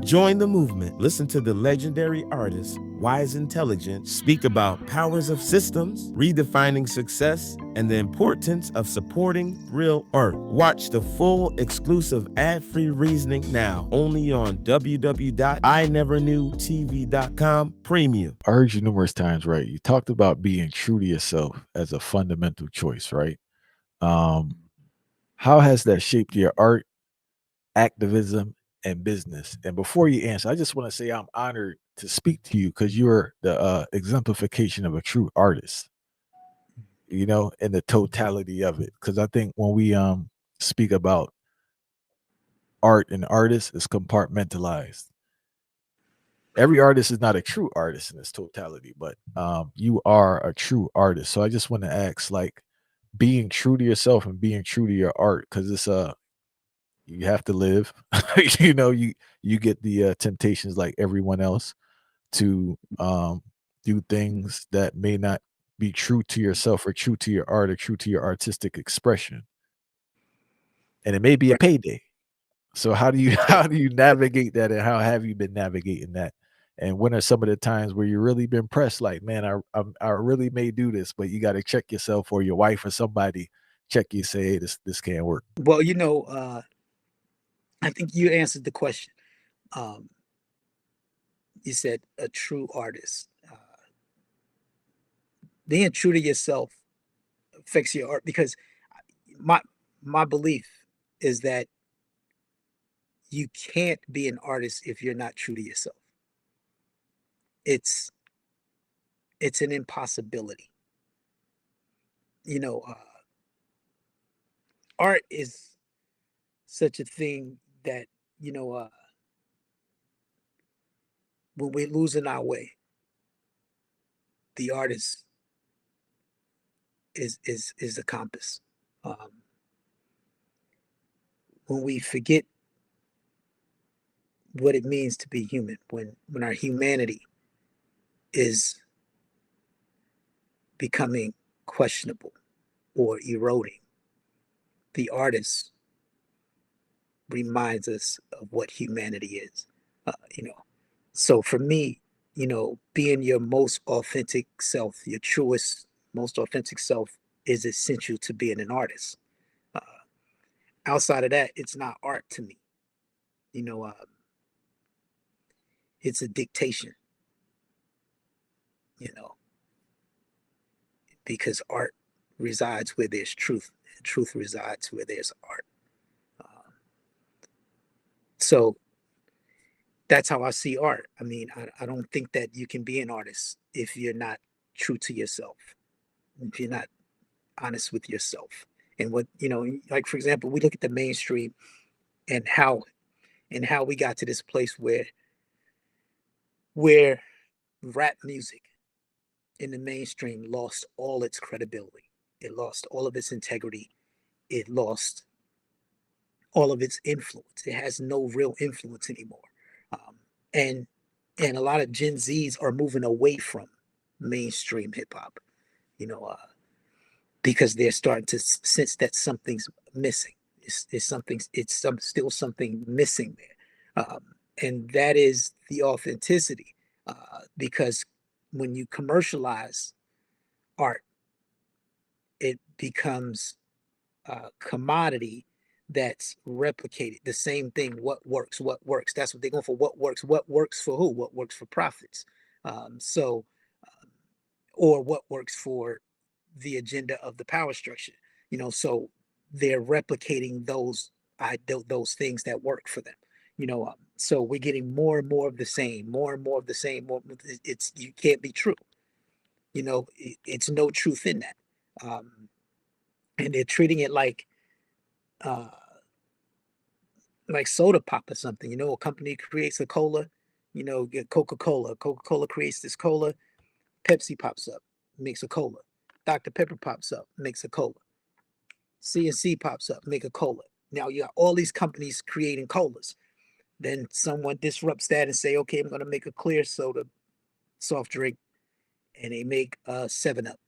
Join the movement. Listen to the legendary artist Wise Intelligence speak about powers of systems, redefining success, and the importance of supporting real art. Watch the full exclusive ad-free reasoning now only on www.ineverknewtv.com premium. I heard you numerous times, right? You talked about being true to yourself as a fundamental choice, right? Um, how has that shaped your art, activism, and business? And before you answer, I just want to say I'm honored to speak to you because you're the exemplification of a true artist, in the totality of it. Because I think when we speak about art and artists, it's compartmentalized. Every artist is not a true artist in its totality, but you are a true artist. So I just want to ask, like, being true to yourself and being true to your art, because it's you have to live. You get the temptations like everyone else to do things that may not be true to yourself or true to your art or true to your artistic expression, and it may be a Right. payday. So how do you how do you navigate that, and how have you been navigating that? And when are some of the times where you really been pressed, like, man, I really may do this, but you got to check yourself, or your wife or somebody check you, say, hey, this can't work. Well, I think you answered the question. Um, you said a true artist. Being true to yourself affects your art because my my belief is that you can't be an artist if you're not true to yourself. It's it's an impossibility. You know, uh, Art is such a thing that you know uh, when we're losing our way, the artist is the compass. Um, when we forget what it means to be human, when our humanity is becoming questionable or eroding, the artist reminds us of what humanity is. Uh, you know, so for me, being your most authentic self, your truest, most authentic self, is essential to being an artist. Uh, Outside of that, it's not art to me. You know, uh, it's a dictation. You know, because art resides where there's truth, and truth resides where there's art. Uh, so that's how I see art. I mean, I don't think that you can be an artist if you're not true to yourself, if you're not honest with yourself. And like for example, we look at the mainstream and how we got to this place where rap music in the mainstream lost all its credibility. It lost all of its integrity. It lost all of its influence. It has no real influence anymore. Um, and and a lot of Gen Zs are moving away from mainstream hip hop, you know, uh, because they're starting to sense that something's missing. It's still something missing there, and that is the authenticity. Because when you commercialize art, it becomes a commodity that's replicated. The same thing. What works? What works? That's what they're going for. What works? What works for who? What works for profits? So, or what works for the agenda of the power structure? So they're replicating those things that work for them. So we're getting more and more of the same, more and more of the same. It's you can't be true. It's no truth in that. Um, and they're treating it uh, like soda pop or something. A company creates a cola, get Coca-Cola. Coca-Cola creates this cola. Pepsi pops up, makes a cola. Dr. Pepper pops up, makes a cola. CNC pops up, make a cola. Now you got all these companies creating colas. Then someone disrupts that and say, okay, I'm going to make a clear soda soft drink, and they make 7-Up.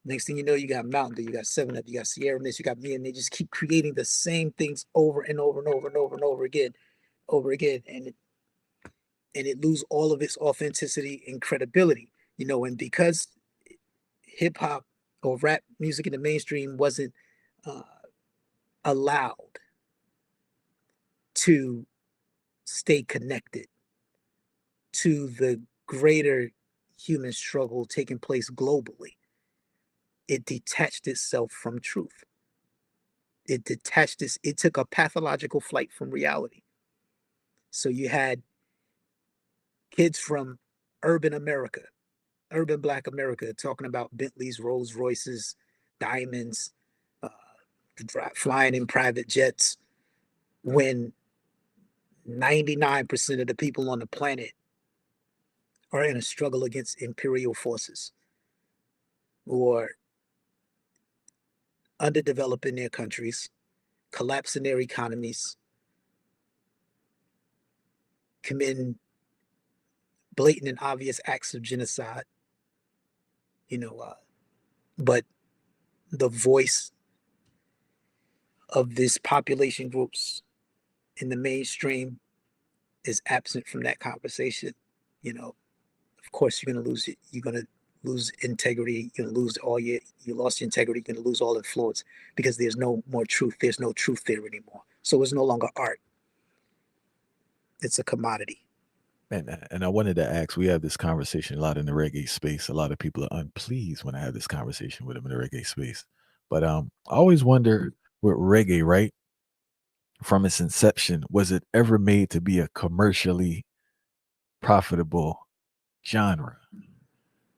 Next thing you know, you got Mountain Dew, you got 7-Up, you got Sierra Mist, you got me, and they just keep creating the same things over and over and over and over and over again, over again. And and it lose all of its authenticity and credibility, and because hip hop or rap music in the mainstream wasn't uh, allowed to stay connected to the greater human struggle taking place globally, it detached itself from truth. It took a pathological flight from reality. So you had kids from urban America, urban Black America, talking about Bentleys, Rolls Royces, diamonds, uh, flying in private jets, when 99% of the people on the planet are in a struggle against imperial forces or underdeveloping their countries, collapsing their economies, committing blatant and obvious acts of genocide, you know, uh, but the voice of this population groups in the mainstream is absent from that conversation. You know, of course, you're going to lose it. You're going to lose integrity. You're going to lose you lost your integrity. You're going to lose all influence because there's no more truth. There's no truth there anymore. So it's no longer art. It's a commodity. And I wanted to ask, we have this conversation a lot in the reggae space. A lot of people are unpleased when I have this conversation with them in the reggae space. But I always wonder with reggae, right? From its inception, was it ever made to be a commercially profitable genre?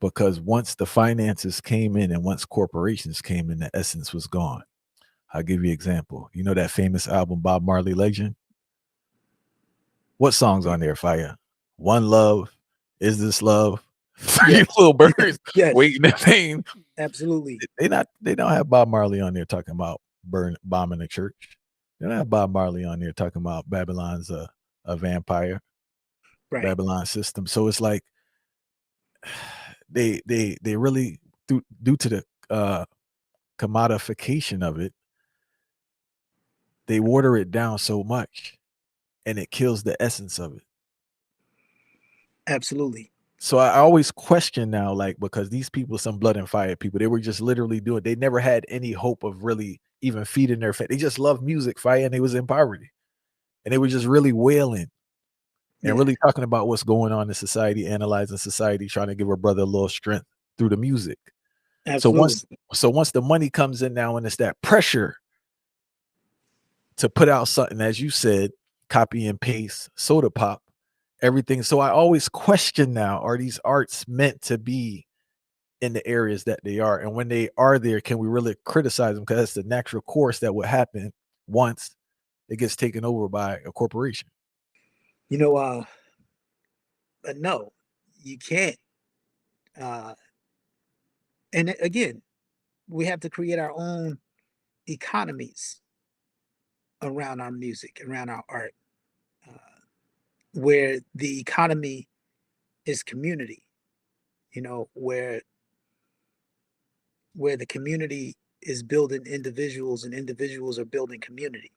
Because once the finances came in and once corporations came in, the essence was gone. I'll give you an example. You know that famous album, Bob Marley Legend? What songs on there, Fire? One Love, Is This Love? Three Yes. Little Birds, Yes. Waiting in Vain. Absolutely. They don't have Bob Marley on there talking about bombing the church. They don't have Bob Marley on there talking about Babylon's a vampire, Right. Babylon system. So it's like they really due to the commodification of it, they water it down so much and it kills the essence of it. Absolutely. So I always question now, like, because these people, some blood and fire people, they were just literally doing, they never had any hope of really even feeding their family. They just loved music, fire, and they was in poverty. And they were just really wailing and really talking about what's going on in society, analyzing society, trying to give a brother a little strength through the music. Absolutely. So once the money comes in now and it's that pressure to put out something, as you said, copy and paste, soda pop, everything. So I always question now, are these arts meant to be in the areas that they are? And when they are there, can we really criticize them? Because that's the natural course that would happen once it gets taken over by a corporation. But no, you can't. And again, we have to create our own economies around our music, around our art, uh, where the economy is community. Where the community is building individuals and individuals are building community,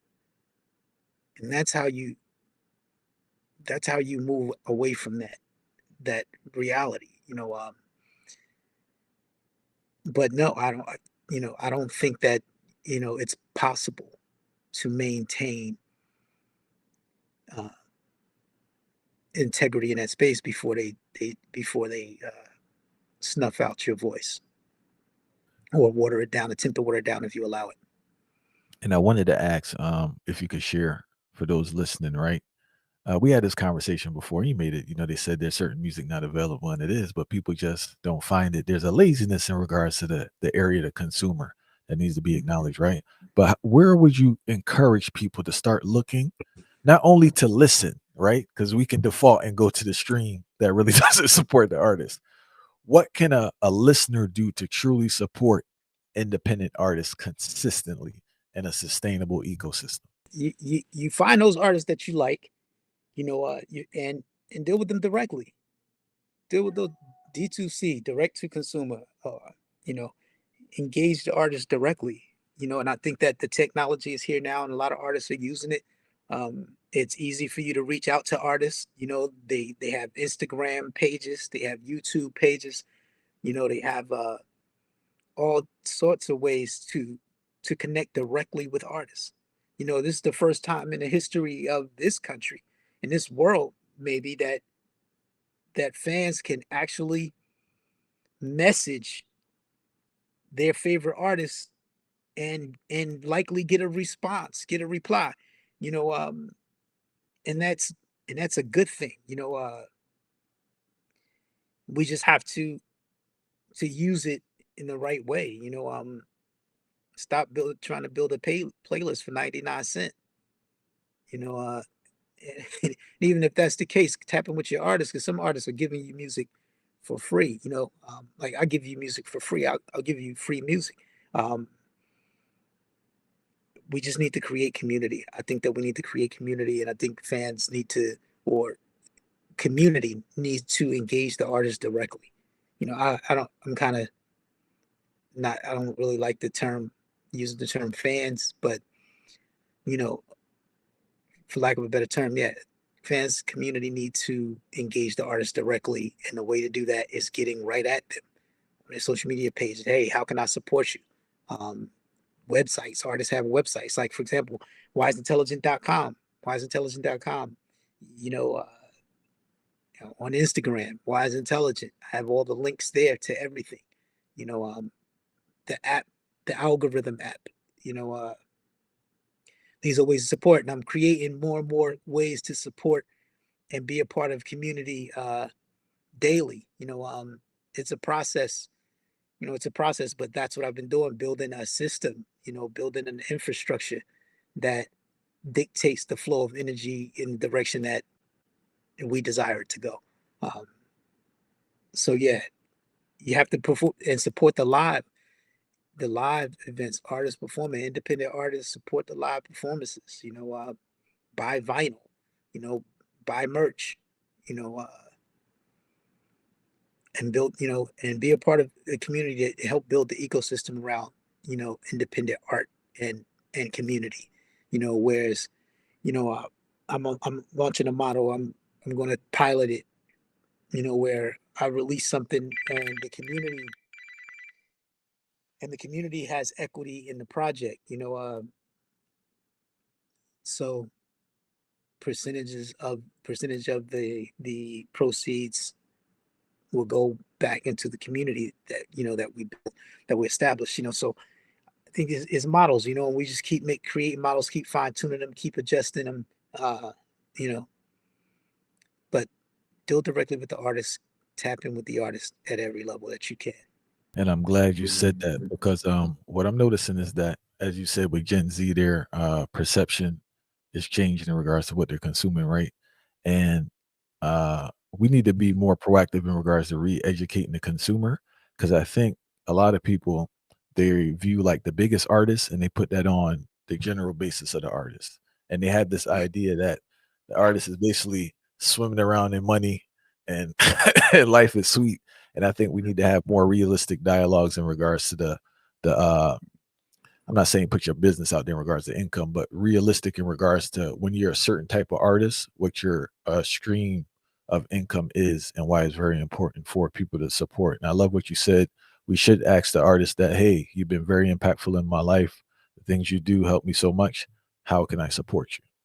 and that's how you move away from that reality. But no, I don't think that it's possible to maintain uh, integrity in that space before they snuff out your voice or water it down, attempt to water it down if you allow it. And I wanted to ask if you could share for those listening, right? We had this conversation before. You made it, they said there's certain music not available, and it is, but people just don't find it. There's a laziness in regards to the area, the consumer, that needs to be acknowledged, right? But where would you encourage people to start looking, not only to listen, right? Because we can default and go to the stream that really doesn't support the artist. What can a listener do to truly support independent artists consistently in a sustainable ecosystem? You find those artists that you like, and deal with them directly. Deal with the D2C, direct to consumer. You know, engage the artist directly. And I think that the technology is here now, and a lot of artists are using it. It's easy for you to reach out to artists. You know, they have Instagram pages, they have YouTube pages. You know, they have all sorts of ways to connect directly with artists. You know, this is the first time in the history of this country, in this world, maybe that fans can actually message their favorite artists and likely get a response, get a reply. You know, and that's and that's a good thing. You know, we just have to use it in the right way. You know, stop trying to build a playlist for 99 cents. You know, even if that's the case, tap in with your artist, because some artists are giving you music for free. You know, like I give you music for free. I'll give you free music. Um, we just need to create community. I think that we need to create community, and I think fans need to, or community needs to engage the artist directly. You know, I don't. I'm kind of not. I don't really like the term using the term fans, but you know, for lack of a better term, yeah, fans community need to engage the artist directly, and the way to do that is getting right at them on their social media page. Hey, how can I support you? Um, Websites, artists have websites. Like for example, wiseintelligent.com, wiseintelligent.com. You know, on Instagram, Wise Intelligent. I have all the links there to everything. You know, the app, the algorithm app. You know, these are ways to support, and I'm creating more and more ways to support and be a part of community daily. You know, it's a process. You know, it's a process, but that's what I've been doing, building a system. You know, building an infrastructure that dictates the flow of energy in the direction that we desire it to go. Um, so yeah, you have to perform and support the live events, artists performing, independent artists support the live performances. You know, buy vinyl, you know, buy merch, you know, and build, you know, and be a part of the community to help build the ecosystem around, you know, independent art and community. You know, whereas, you know, I'm launching a model. I'm going to pilot it. You know, where I release something and the community has equity in the project. You know, so percentage of the proceeds will go back into the community that you know that we built, that we established. You know, so I think is models. You know, and we just keep creating models, keep fine tuning them, keep adjusting them. You know, but deal directly with the artist, tap in with the artist at every level that you can. And I'm glad you said that because what I'm noticing is that, as you said, with Gen Z, their perception is changing in regards to what they're consuming, right? And we need to be more proactive in regards to re-educating the consumer, because I think a lot of people, they view like the biggest artists and they put that on the general basis of the artist, and they have this idea that the artist is basically swimming around in money and and life is sweet. And I think we need to have more realistic dialogues in regards to the I'm not saying put your business out there in regards to income, but realistic in regards to when you're a certain type of artist, what your stream of income is and why it's very important for people to support. And I love what you said. We should ask the artist that, hey, you've been very impactful in my life. The things you do help me so much. How can I support you?